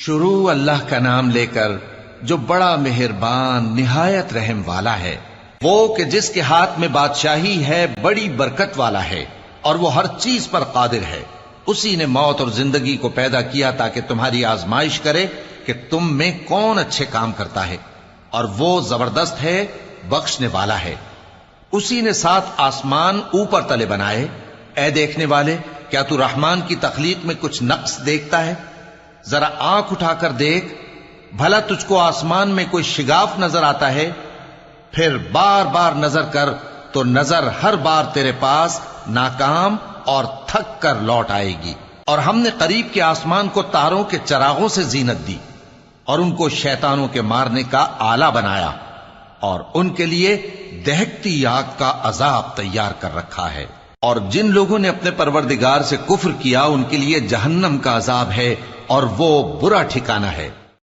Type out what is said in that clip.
شروع اللہ کا نام لے کر جو بڑا مہربان نہایت رحم والا ہے، وہ کہ جس کے ہاتھ میں بادشاہی ہے، بڑی برکت والا ہے اور وہ ہر چیز پر قادر ہے۔ اسی نے موت اور زندگی کو پیدا کیا تاکہ تمہاری آزمائش کرے کہ تم میں کون اچھے کام کرتا ہے، اور وہ زبردست ہے، بخشنے والا ہے۔ اسی نے 7 آسمان اوپر تلے بنائے۔ اے دیکھنے والے، کیا تو رحمان کی تخلیق میں کچھ نقص دیکھتا ہے؟ ذرا آنکھ اٹھا کر دیکھ، بھلا تجھ کو آسمان میں کوئی شگاف نظر آتا ہے؟ پھر بار بار نظر کر تو نظر ہر بار تیرے پاس ناکام اور تھک کر لوٹ آئے گی۔ اور ہم نے قریب کے آسمان کو تاروں کے چراغوں سے زینت دی اور ان کو شیطانوں کے مارنے کا آلہ بنایا، اور ان کے لیے دہکتی آگ کا عذاب تیار کر رکھا ہے۔ اور جن لوگوں نے اپنے پروردگار سے کفر کیا ان کے لیے جہنم کا عذاب ہے، اور وہ برا ٹھکانہ ہے۔